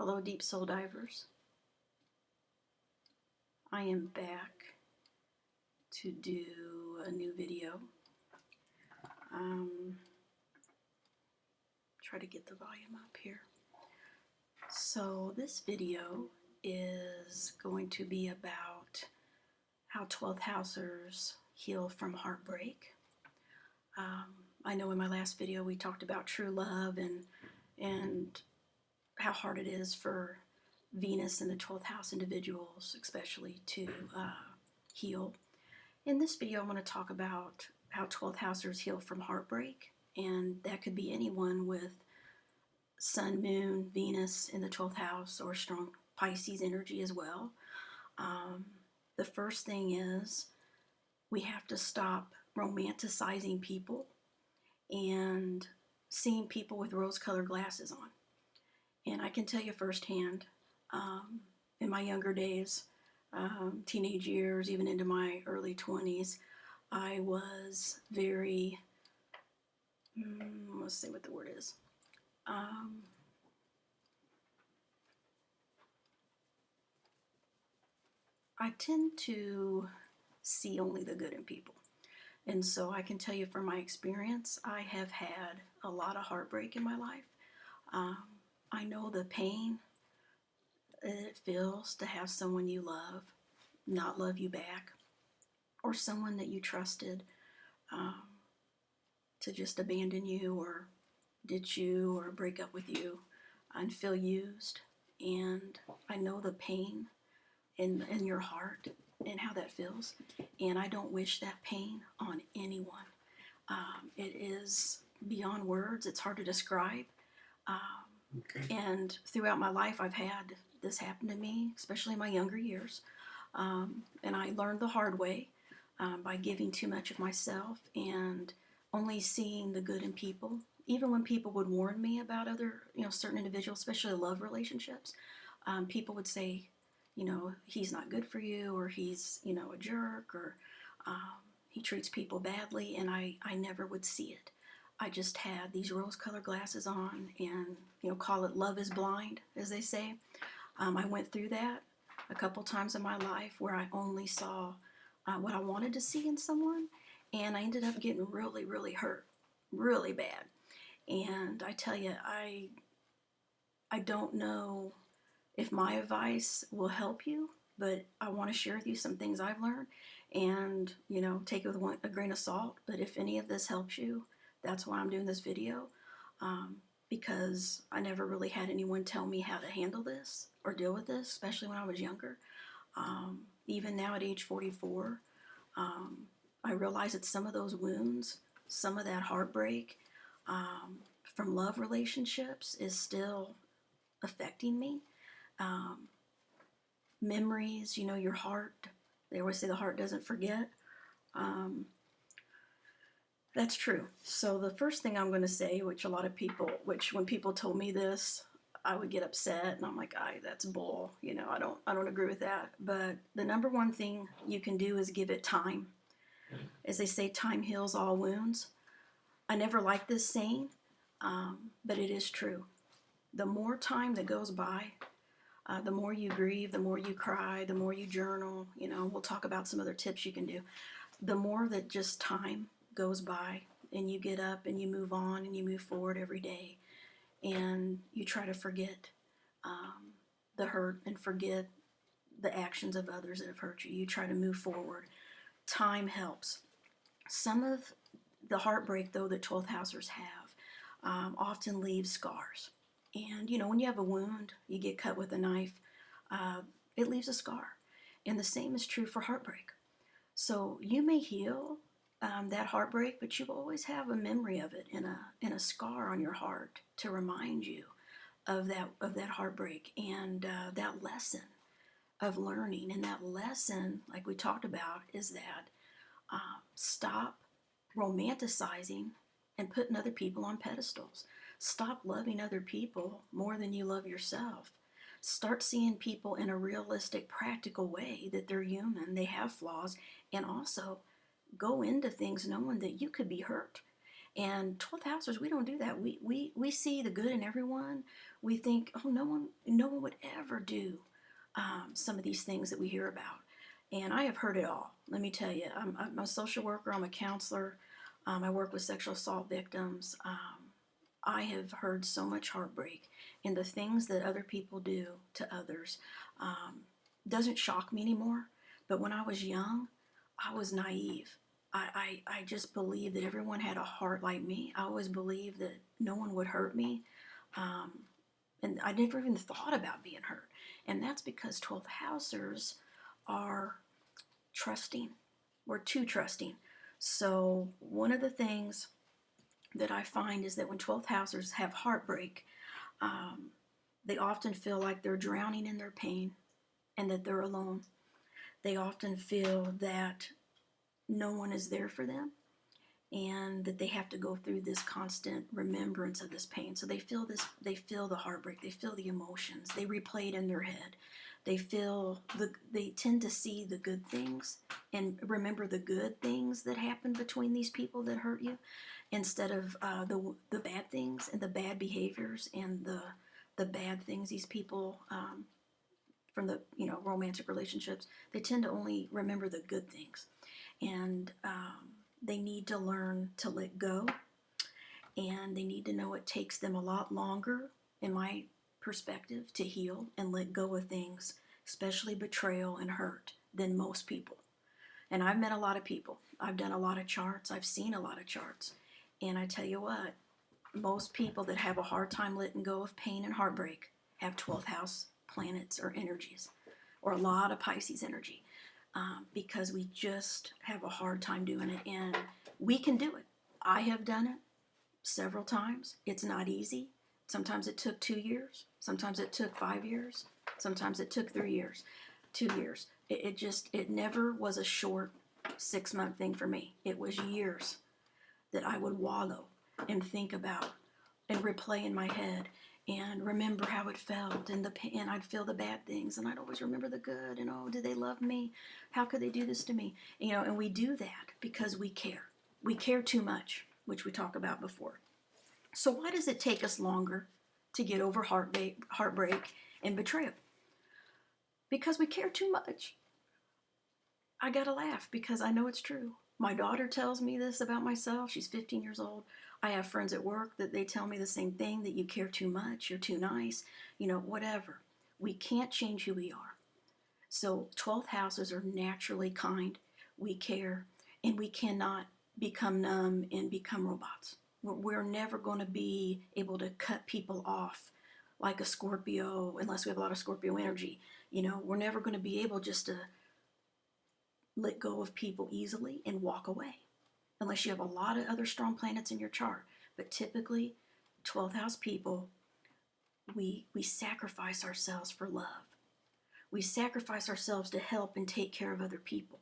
Hello, deep soul divers. I am back to do a new video. Try to get the volume up here. So this video is going to be about how 12th housers heal from heartbreak. I know in my last video we talked about true love and how hard it is for Venus in the 12th house individuals especially to heal. In this video I'm going to talk about how 12th housers heal from heartbreak, and that could be anyone with Sun, Moon, Venus in the 12th house or strong Pisces energy as well. The first thing is we have to stop romanticizing people and seeing people with rose-colored glasses on. And I can tell you firsthand, in my younger days, teenage years, even into my early 20s, I was very, let's see what the word is. I tend to see only the good in people. And so I can tell you from my experience, I have had a lot of heartbreak in my life. I know the pain it feels to have someone you love not love you back, or someone that you trusted to just abandon you or ditch you or break up with you and feel used. And I know the pain in your heart and how that feels, and I don't wish that pain on anyone. It is beyond words. It's hard to describe. And throughout my life I've had this happen to me, especially in my younger years, and I learned the hard way by giving too much of myself and only seeing the good in people. Even when people would warn me about other, certain individuals, especially love relationships, people would say, he's not good for you, or he's, a jerk, or he treats people badly, and I never would see it. I just had these rose-colored glasses on and, call it love is blind, as they say. I went through that a couple times in my life where I only saw what I wanted to see in someone, and I ended up getting really, really hurt, really bad. And I tell you, I don't know if my advice will help you, but I want to share with you some things I've learned, and, take it with a grain of salt. But if any of this helps you, that's why I'm doing this video, because I never really had anyone tell me how to handle this or deal with this, especially when I was younger. Even now at age 44, I realize that some of those wounds, some of that heartbreak from love relationships is still affecting me. Memories, your heart, they always say the heart doesn't forget. That's true. So the first thing I'm going to say, which when people told me this, I would get upset, and I'm like, that's bull. I don't agree with that. But the number one thing you can do is give it time. As they say, time heals all wounds. I never liked this saying, but it is true. The more time that goes by, the more you grieve, the more you cry, the more you journal. We'll talk about some other tips you can do. The more that just time goes by, and you get up and you move on and you move forward every day, and you try to forget the hurt and forget the actions of others that have hurt you. You try to move forward. Time helps. Some of the heartbreak, though, that 12th housers have often leaves scars. And, when you have a wound, you get cut with a knife, it leaves a scar. And the same is true for heartbreak. So you may heal that heartbreak, but you always have a memory of it in a scar on your heart to remind you of that heartbreak and that lesson of learning. And that lesson, like we talked about, is that stop romanticizing and putting other people on pedestals. Stop loving other people more than you love yourself. Start seeing people in a realistic, practical way, that they're human, they have flaws, and also go into things knowing that you could be hurt. And 12th housers, we don't do that. We see the good in everyone. We think, oh, no one would ever do some of these things that we hear about. And I have heard it all. Let me tell you, I'm a social worker. I'm a counselor. I work with sexual assault victims. I have heard so much heartbreak, and the things that other people do to others doesn't shock me anymore. But when I was young, I was naive. I just believed that everyone had a heart like me. I always believed that no one would hurt me. Um, and I never even thought about being hurt. And that's because 12th housers are trusting. We're too trusting. So one of the things that I find is that when 12th housers have heartbreak, um, they often feel like they're drowning in their pain and that they're alone. They often feel that no one is there for them and that they have to go through this constant remembrance of this pain. So they feel the heartbreak, they feel the emotions, they replay it in their head. They tend to see the good things and remember the good things that happened between these people that hurt you, instead of the bad things and the bad behaviors and the bad things these people from the romantic relationships. They tend to only remember the good things, and they need to learn to let go, and they need to know it takes them a lot longer, in my perspective, to heal and let go of things, especially betrayal and hurt, than most people. And I've met a lot of people. I've done a lot of charts. I've seen a lot of charts. And I tell you what, most people that have a hard time letting go of pain and heartbreak have 12th house planets or energies, or a lot of Pisces energy, because we just have a hard time doing it. And we can do it. I have done it several times. It's not easy. Sometimes it took 2 years. Sometimes it took 5 years. Sometimes it took 3 years, 2 years. It never was a short 6-month thing for me. It was years that I would wallow and think about and replay in my head and remember how it felt, and I'd feel the bad things, and I'd always remember the good, and oh, did they love me? How could they do this to me? And we do that because we care. We care too much, which we talked about before. So why does it take us longer to get over heartbreak and betrayal? Because we care too much. I gotta laugh because I know it's true. My daughter tells me this about myself. She's 15 years old. I have friends at work that they tell me the same thing, that you care too much, you're too nice, whatever. We can't change who we are. So 12th houses are naturally kind. We care, and we cannot become numb and become robots. We're never going to be able to cut people off like a Scorpio, unless we have a lot of Scorpio energy. We're never going to be able just to let go of people easily and walk away, unless you have a lot of other strong planets in your chart. But typically, 12th house people, we sacrifice ourselves for love. We sacrifice ourselves to help and take care of other people.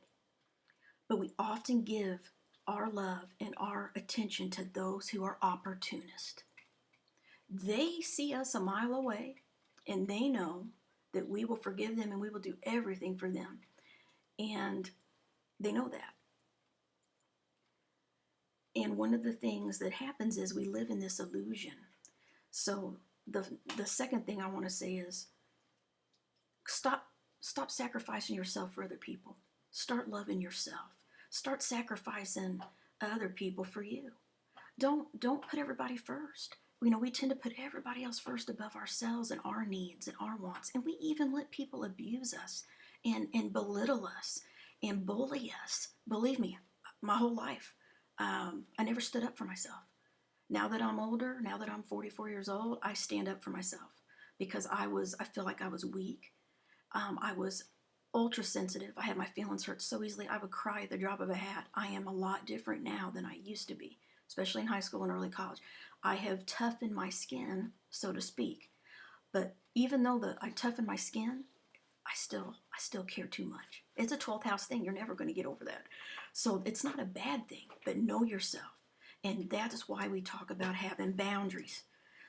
But we often give our love and our attention to those who are opportunists. They see us a mile away, and they know that we will forgive them and we will do everything for them. And they know that. And one of the things that happens is we live in this illusion. So the second thing I want to say is stop sacrificing yourself for other people. Start loving yourself. Start sacrificing other people for you. Don't put everybody first. We tend to put everybody else first above ourselves and our needs and our wants. And we even let people abuse us and belittle us and bully us. Believe me, my whole life, I never stood up for myself. Now that I'm older, now that I'm 44 years old, I stand up for myself because I feel like I was weak. I was ultra sensitive. I had my feelings hurt so easily. I would cry at the drop of a hat. I am a lot different now than I used to be, especially in high school and early college. I have toughened my skin, so to speak. But even though I toughened my skin, I still care too much. It's a 12th house thing. You're never going to get over that. So it's not a bad thing, but know yourself. And that is why we talk about having boundaries.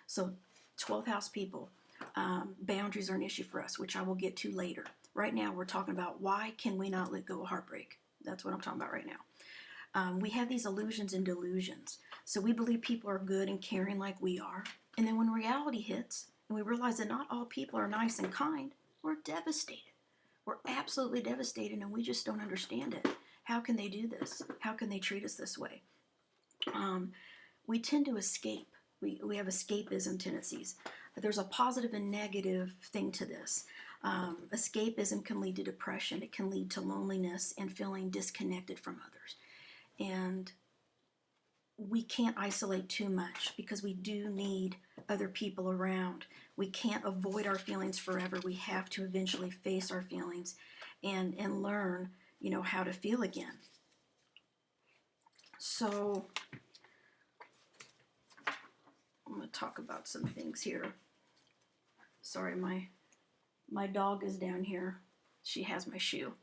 So 12th house people, boundaries are an issue for us, which I will get to later. Right now, we're talking about why can we not let go of heartbreak. That's what I'm talking about right now. We have these illusions and delusions. So we believe people are good and caring like we are. And then when reality hits and we realize that not all people are nice and kind, we're devastated. We're absolutely devastated, and we just don't understand it. How can they do this? How can they treat us this way? We tend to escape. We have escapism tendencies. There's a positive and negative thing to this. Escapism can lead to depression. It can lead to loneliness and feeling disconnected from others. And we can't isolate too much because we do need other people around. We can't avoid our feelings forever. We have to eventually face our feelings and learn, how to feel again. So I'm going to talk about some things here. Sorry, my dog is down here. She has my shoe.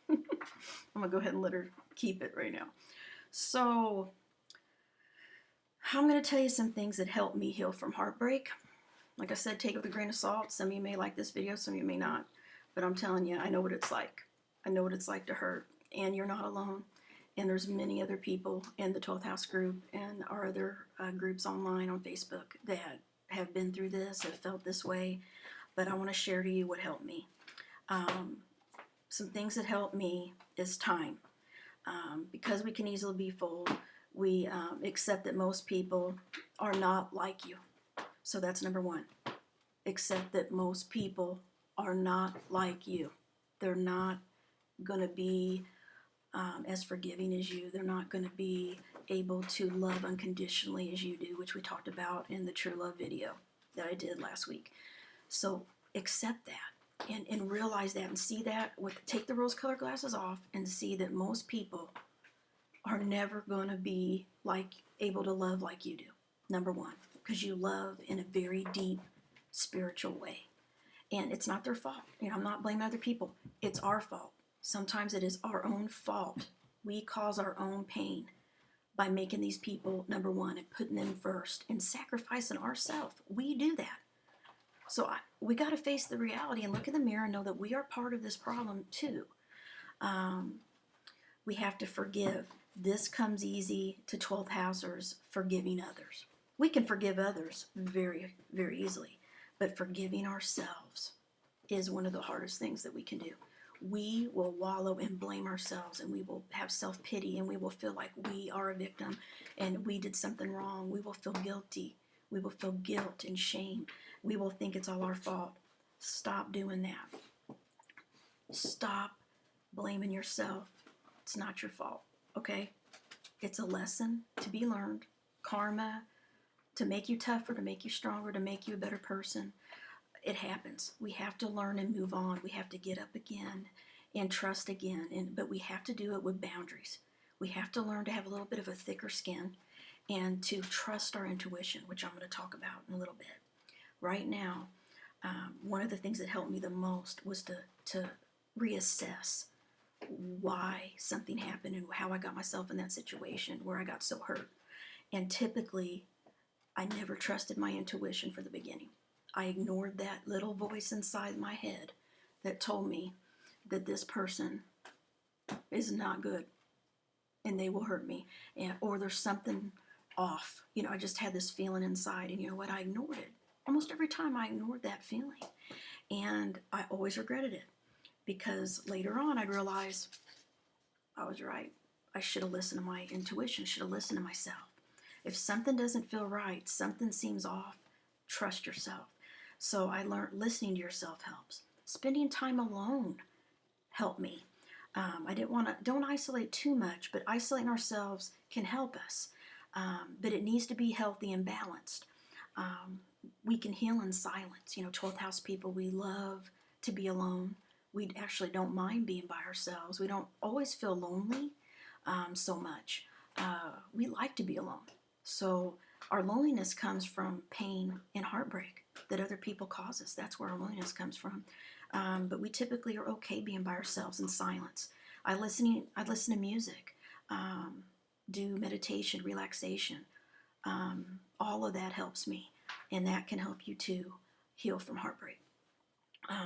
I'm going to go ahead and let her keep it right now. So I'm going to tell you some things that helped me heal from heartbreak. Like I said, take it with a grain of salt. Some of you may like this video, some of you may not. But I'm telling you, I know what it's like. I know what it's like to hurt. And you're not alone. And there's many other people in the 12th House group and our other groups online on Facebook that have been through this, have felt this way. But I want to share to you what helped me. Some things that helped me is time. Because we can easily be fooled, we accept that most people are not like you. So that's number one. Accept that most people are not like you. They're not going to be as forgiving as you. They're not going to be able to love unconditionally as you do, which we talked about in the True Love video that I did last week. So accept that and realize that and see that. Take the rose-colored glasses off and see that most people are never going to be able to love like you do. Number one, because you love in a very deep spiritual way. And it's not their fault. I'm not blaming other people. It's our fault. Sometimes it is our own fault. We cause our own pain by making these people number one and putting them first and sacrificing ourselves. We do that. So we got to face the reality and look in the mirror and know that we are part of this problem too. We have to forgive. This comes easy to 12th housers, forgiving others. We can forgive others very, very easily, but forgiving ourselves is one of the hardest things that we can do. We will wallow and blame ourselves, and we will have self-pity, and we will feel like we are a victim and we did something wrong. We will feel guilty. We will feel guilt and shame. We will think it's all our fault. Stop doing that. Stop blaming yourself. It's not your fault, okay? It's a lesson to be learned. Karma to make you tougher, to make you stronger, to make you a better person. It happens. We have to learn and move on. We have to get up again and trust again. But we have to do it with boundaries. We have to learn to have a little bit of a thicker skin and to trust our intuition, which I'm going to talk about in a little bit. Right now, one of the things that helped me the most was to reassess why something happened and how I got myself in that situation where I got so hurt. And typically, I never trusted my intuition for the beginning. I ignored that little voice inside my head that told me that this person is not good and they will hurt me, or there's something off. I just had this feeling inside, and you know what? I ignored it. Almost every time I ignored that feeling, and I always regretted it because later on I'd realize I was right. I should have listened to my intuition, should have listened to myself. If something doesn't feel right, something seems off, trust yourself. So I learned listening to yourself helps. Spending time alone helped me. Don't isolate too much, but isolating ourselves can help us. But it needs to be healthy and balanced. We can heal in silence. 12th house people, we love to be alone. We actually don't mind being by ourselves. We don't always feel lonely so much. We like to be alone. So our loneliness comes from pain and heartbreak that other people cause us. That's where our loneliness comes from. But we typically are okay being by ourselves in silence. I listen to music, do meditation, relaxation. All of that helps me, and that can help you to heal from heartbreak.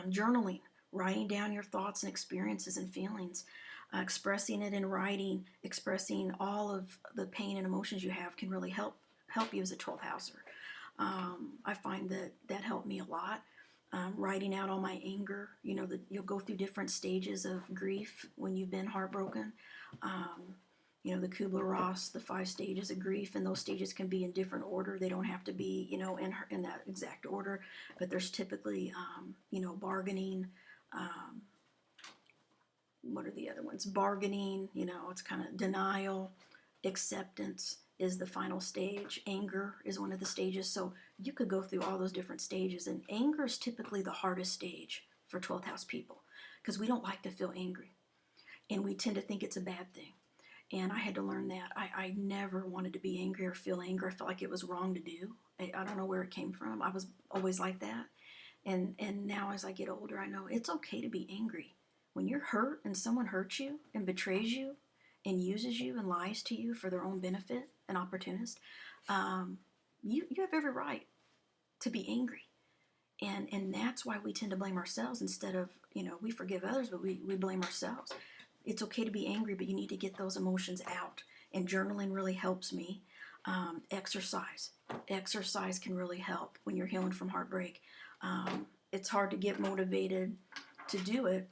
Journaling, writing down your thoughts and experiences and feelings. Expressing it in writing, expressing all of the pain and emotions you have can really help you as a 12th houser. I find that helped me a lot. Writing out all my anger, you'll go through different stages of grief when you've been heartbroken. The Kubler-Ross, the 5 stages of grief, and those stages can be in different order. They don't have to be, in that exact order, but there's typically, bargaining. What are the other ones? Bargaining, it's kind of denial. Acceptance is the final stage. Anger is one of the stages. So you could go through all those different stages, and anger is typically the hardest stage for 12th house people because we don't like to feel angry, and we tend to think it's a bad thing. And I had to learn that. I never wanted to be angry or feel anger. I felt like it was wrong to do. I don't know where it came from. I was always like that. And now as I get older, I know it's okay to be angry. When you're hurt and someone hurts you and betrays you and uses you and lies to you for their own benefit, an opportunist, you have every right to be angry. And that's why we tend to blame ourselves instead of, we forgive others, but we blame ourselves. It's okay to be angry, but you need to get those emotions out. And journaling really helps me. Exercise. Exercise can really help when you're healing from heartbreak. It's hard to get motivated to do it,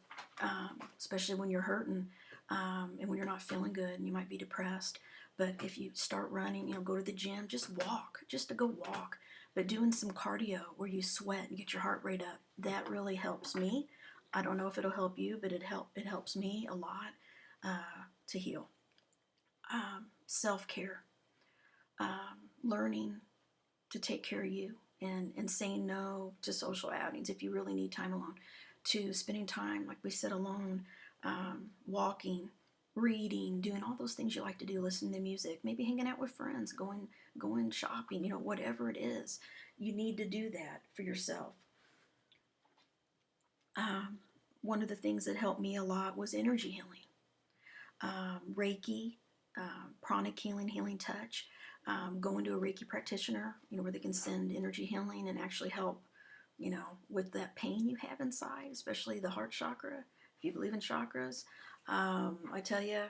especially when you're hurting and when you're not feeling good and you might be depressed. But if you start running, go to the gym, just walk, just to go walk. But doing some cardio where you sweat and get your heart rate up, that really helps me. I don't know if it'll help you, but it helps me a lot to heal. Self-care, learning to take care of you and saying no to social outings if you really need time alone, to spending time, like we said, alone, walking, reading, doing all those things you like to do, listening to music, maybe hanging out with friends, going shopping, whatever it is. You need to do that for yourself. One of the things that helped me a lot was energy healing. Reiki, pranic healing, healing touch, going to a Reiki practitioner, where they can send energy healing and actually help, with that pain you have inside, especially the heart chakra. If you believe in chakras, I tell you,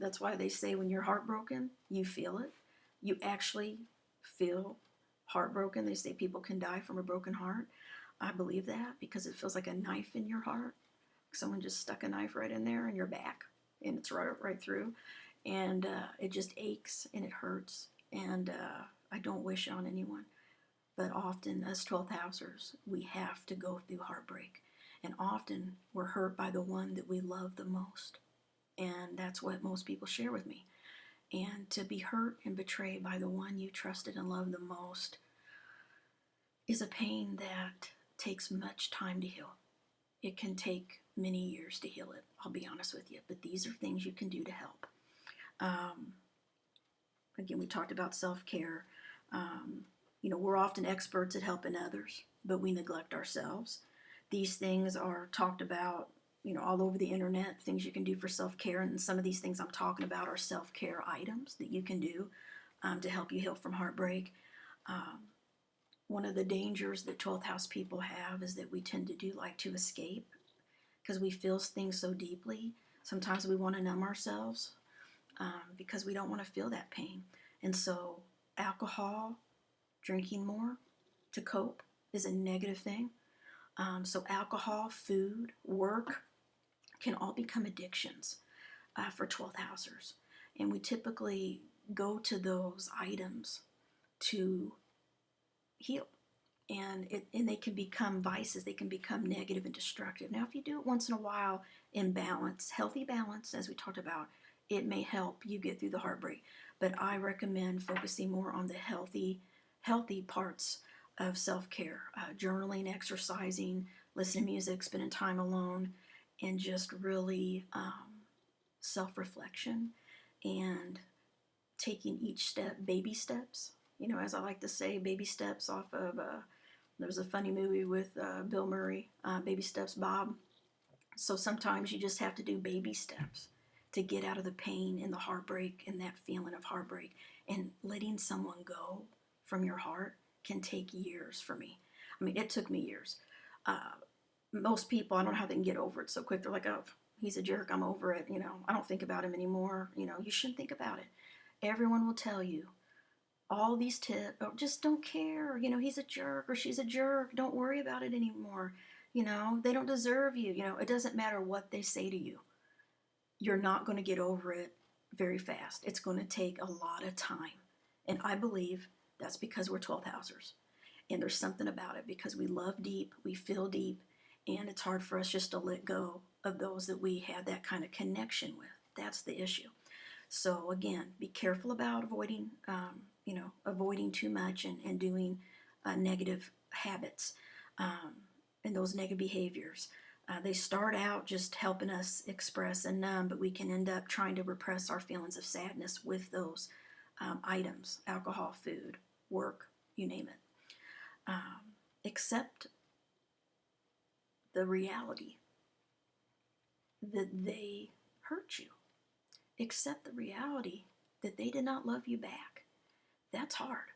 that's why they say when you're heartbroken, you feel it. You actually feel heartbroken. They say people can die from a broken heart. I believe that because it feels like a knife in your heart. Someone just stuck a knife right in there in your back, and it's right through, and it just aches and it hurts, and I don't wish it on anyone. But often, as 12th housers, we have to go through heartbreak, and often we're hurt by the one that we love the most, and that's what most people share with me. And to be hurt and betrayed by the one you trusted and loved the most is a pain that takes much time to heal. It can take many years to heal it, I'll be honest with you, but these are things you can do to help. Again, we talked about self-care. We're often experts at helping others, but we neglect ourselves. These things are talked about, all over the internet, things you can do for self-care, and some of these things I'm talking about are self-care items that you can do to help you heal from heartbreak. One of the dangers that 12th house people have is that we tend to do like to escape because we feel things so deeply. Sometimes we want to numb ourselves because we don't want to feel that pain. And so alcohol, drinking more to cope is a negative thing. So alcohol, food, work can all become addictions for 12th housers. And we typically go to those items to heal. And they can become vices. They can become negative and destructive. Now, if you do it once in a while in balance, healthy balance, as we talked about, it may help you get through the heartbreak. But I recommend focusing more on the healthy parts of self-care, journaling, exercising, listening to music, spending time alone, and just really self-reflection and taking each step, baby steps. As I like to say, baby steps off of, there was a funny movie with Bill Murray, Baby Steps Bob. So sometimes you just have to do baby steps to get out of the pain and the heartbreak and that feeling of heartbreak. And letting someone go from your heart can take years for me. I mean, it took me years. Most people, I don't know how they can get over it so quick. They're like, oh, he's a jerk, I'm over it, I don't think about him anymore. You shouldn't think about it. Everyone will tell you all these tips, or just don't care, he's a jerk or she's a jerk, don't worry about it anymore. They don't deserve you. It doesn't matter what they say to you. You're not going to get over it very fast. It's going to take a lot of time. And I believe that's because we're 12th housers. And there's something about it because we love deep, we feel deep, and it's hard for us just to let go of those that we have that kind of connection with. That's the issue. So again, be careful about avoiding too much and doing negative habits and those negative behaviors. They start out just helping us express and numb, but we can end up trying to repress our feelings of sadness with those items: alcohol, food, work, you name it. Accept the reality that they hurt you. Accept the reality that they did not love you back. That's hard,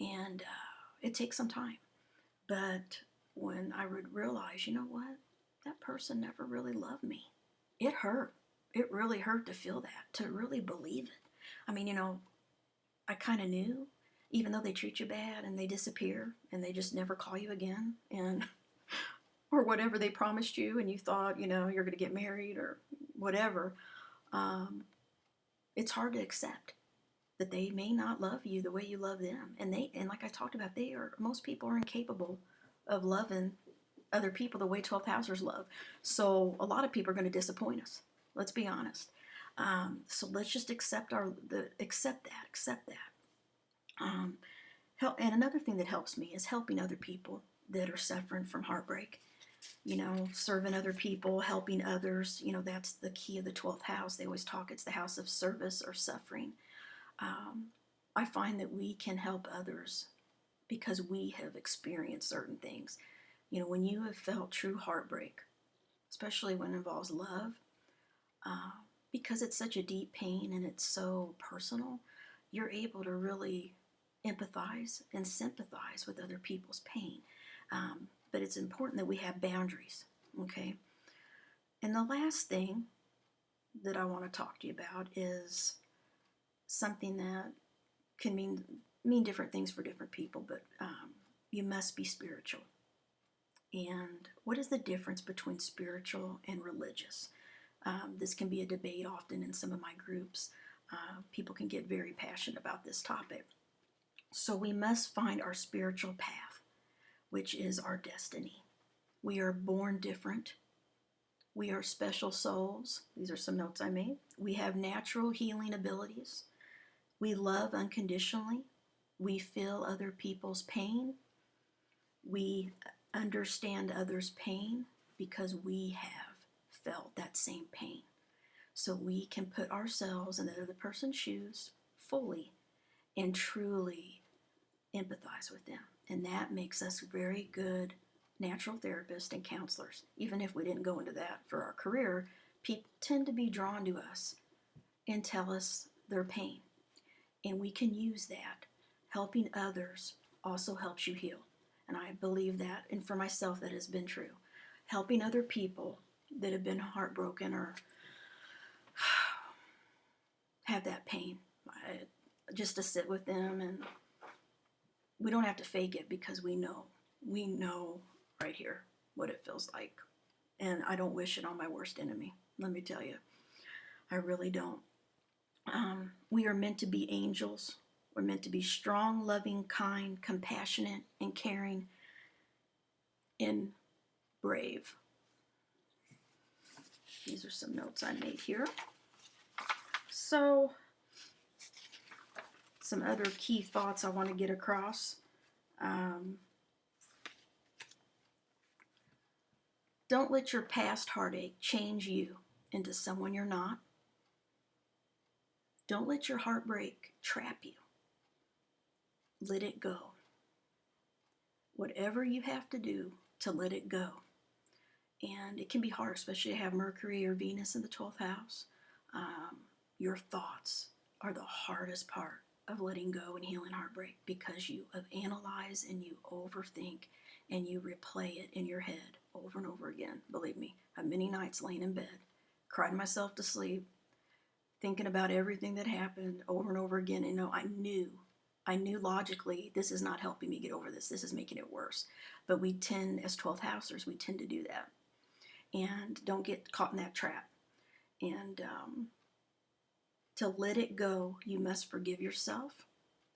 and it takes some time. But when I would realize, you know what, that person never really loved me. It hurt. It really hurt to feel that, to really believe it. I mean, I kind of knew, even though they treat you bad and they disappear and they just never call you again, and or whatever they promised you, and you thought, you're going to get married or whatever. It's hard to accept that they may not love you the way you love them, and like I talked about, most people are incapable of loving other people the way 12th housers love. So a lot of people are going to disappoint us. Let's be honest. So let's just accept that. And another thing that helps me is helping other people that are suffering from heartbreak. Serving other people, helping others. That's the key of the 12th house. They always talk it's the house of service or suffering. I find that we can help others because we have experienced certain things. When you have felt true heartbreak, especially when it involves love, because it's such a deep pain and it's so personal, you're able to really empathize and sympathize with other people's pain. But it's important that we have boundaries, okay? And the last thing that I want to talk to you about is something that can mean different things for different people, but you must be spiritual. And what is the difference between spiritual and religious? This can be a debate often in some of my groups. People can get very passionate about this topic. So we must find our spiritual path, which is our destiny. We are born different. We are special souls. These are some notes I made. We have natural healing abilities. We love unconditionally. We feel other people's pain. We understand others' pain because we have felt that same pain. So we can put ourselves in the other person's shoes fully and truly empathize with them. And that makes us very good natural therapists and counselors. Even if we didn't go into that for our career, people tend to be drawn to us and tell us their pain. And we can use that. Helping others also helps you heal. And I believe that, and for myself, that has been true. Helping other people that have been heartbroken or have that pain, just to sit with them, and we don't have to fake it because we know right here what it feels like. And I don't wish it on my worst enemy, let me tell you. I really don't. We are meant to be angels. We're meant to be strong, loving, kind, compassionate, and caring, and brave. These are some notes I made here. So, some other key thoughts I want to get across. Don't let your past heartache change you into someone you're not. Don't let your heartbreak trap you. Let it go. Whatever you have to do to let it go. And it can be hard, especially to have Mercury or Venus in the 12th house. Your thoughts are the hardest part of letting go and healing heartbreak because you analyze and you overthink and you replay it in your head over and over again. Believe me, I have many nights laying in bed cried myself to sleep, thinking about everything that happened over and over again. And no, I knew logically, this is not helping me get over this. This is making it worse. But we tend, as 12th housers, we tend to do that. And don't get caught in that trap. And to let it go, you must forgive yourself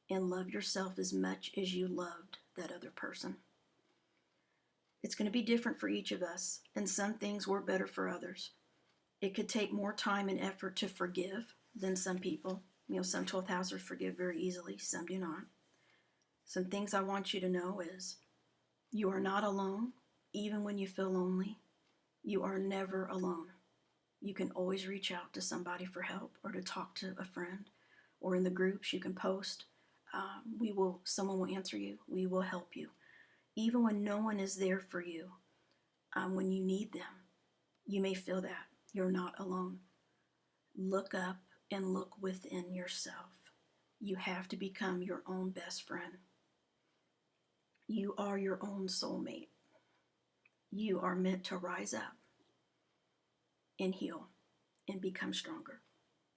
and love yourself as much as you loved that other person. It's going to be different for each of us, and some things work better for others. It could take more time and effort to forgive than some people. Some 12th housers forgive very easily, some do not. Some things I want you to know is you are not alone, even when you feel lonely. You are never alone. You can always reach out to somebody for help or to talk to a friend, or in the groups you can post. Someone will answer you. We will help you. Even when no one is there for you, when you need them, you may feel that you're not alone. Look up and look within yourself. You have to become your own best friend. You are your own soulmate. You are meant to rise up and heal and become stronger.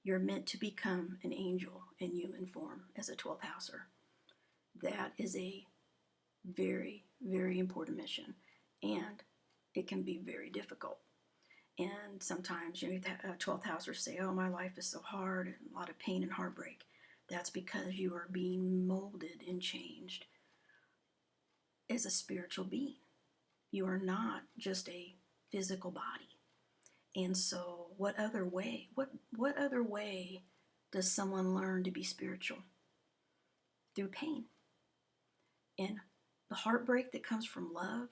You're meant to become an angel in human form as a 12th houser. That is a very, very important mission, and it can be very difficult. And sometimes 12th housers say, oh, my life is so hard, and a lot of pain and heartbreak. That's because you are being molded and changed as a spiritual being. You are not just a physical body. And so what other way does someone learn to be spiritual? Through pain. And the heartbreak that comes from love,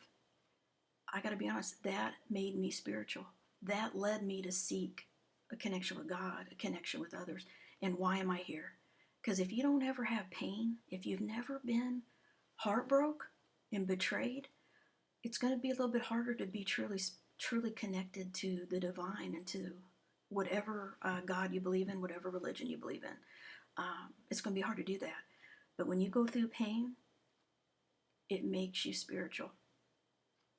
I got to be honest, that made me spiritual. That led me to seek a connection with God, a connection with others. And why am I here? Because if you don't ever have pain, if you've never been heartbroken and betrayed, it's going to be a little bit harder to be truly connected to the divine and to whatever God you believe in, whatever religion you believe in. It's going to be hard to do that. But when you go through pain, it makes you spiritual.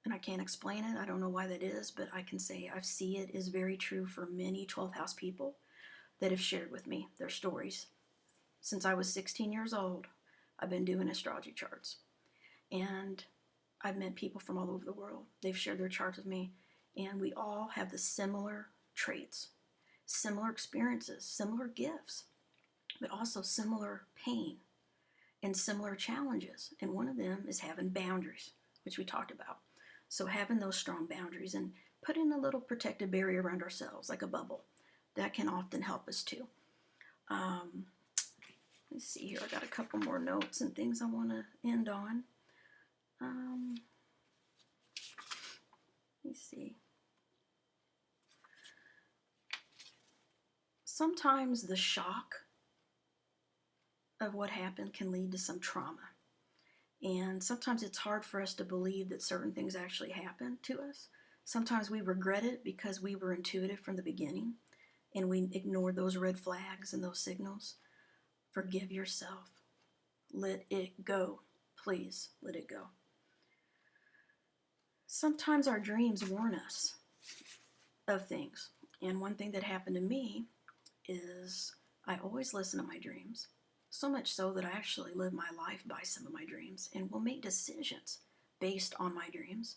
And I can't explain it. I don't know why that is, but I can say I see it is very true for many 12th house people that have shared with me their stories. Since I was 16 years old, I've been doing astrology charts. And I've met people from all over the world. They've shared their charts with me, and we all have the similar traits, similar experiences, similar gifts, but also similar pain and similar challenges. And one of them is having boundaries, which we talked about. So having those strong boundaries and putting a little protective barrier around ourselves, like a bubble, that can often help us too. Let's see here. I got a couple more notes and things I want to end on. Let me see. Sometimes the shock of what happened can lead to some trauma. And sometimes it's hard for us to believe that certain things actually happened to us. Sometimes we regret it because we were intuitive from the beginning and we ignored those red flags and those signals. Forgive yourself. Let it go. Please let it go. Sometimes our dreams warn us of things. And one thing that happened to me is I always listen to my dreams. So much so that I actually live my life by some of my dreams and will make decisions based on my dreams.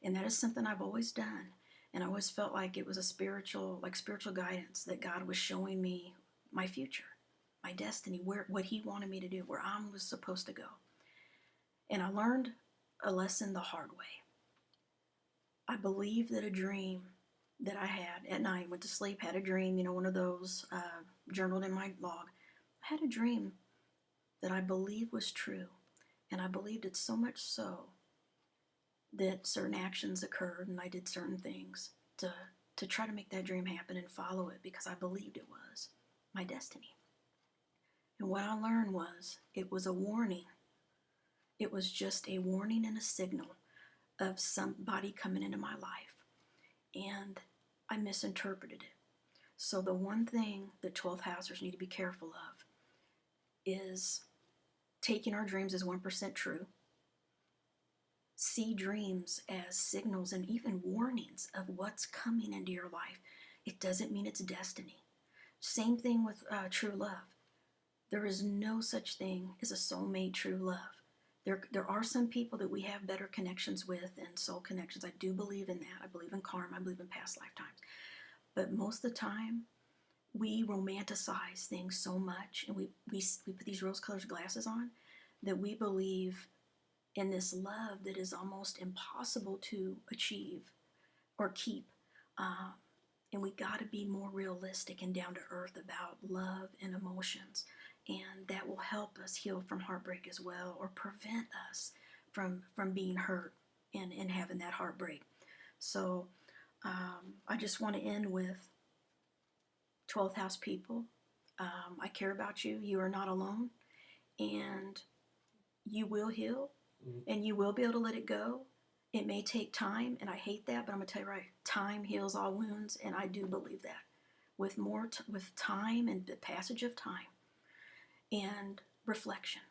And that is something I've always done. And I always felt like it was a spiritual guidance that God was showing me my future, my destiny, what He wanted me to do, where I was supposed to go. And I learned a lesson the hard way. I believe that a dream that I had at night, went to sleep, had a dream, one of those journaled in my log. I had a dream that I believed was true, and I believed it so much so that certain actions occurred and I did certain things to try to make that dream happen and follow it because I believed it was my destiny. And what I learned was it was a warning. It was just a warning and a signal of somebody coming into my life, and I misinterpreted it. So the one thing that 12th housers need to be careful of is taking our dreams as 1% true, see dreams as signals and even warnings of what's coming into your life. it doesn't mean it's destiny. Same thing with true love. There is no such thing as a soulmate true love. There are some people that we have better connections with and soul connections. I do believe in that. I believe in karma. I believe in past lifetimes. But most of the time, we romanticize things so much, and we put these rose-colored glasses on, that we believe in this love that is almost impossible to achieve or keep. And we got to be more realistic and down to earth about love and emotions. And that will help us heal from heartbreak as well, or prevent us from being hurt and having that heartbreak. So I just want to end with 12th house people. I care about you. You are not alone. And you will heal. And you will be able to let it go. It may take time, and I hate that, but I'm going to tell you right, time heals all wounds, and I do believe that. With with time and the passage of time and reflection,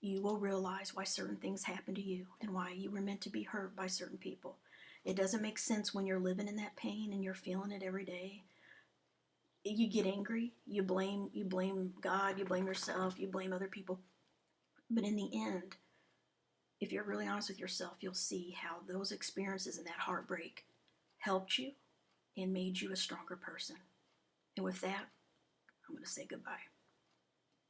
you will realize why certain things happen to you and why you were meant to be hurt by certain people. It doesn't make sense when you're living in that pain and you're feeling it every day. You get angry, you blame God, you blame yourself, you blame other people. But in the end, if you're really honest with yourself, you'll see how those experiences and that heartbreak helped you and made you a stronger person. And with that, I'm going to say goodbye.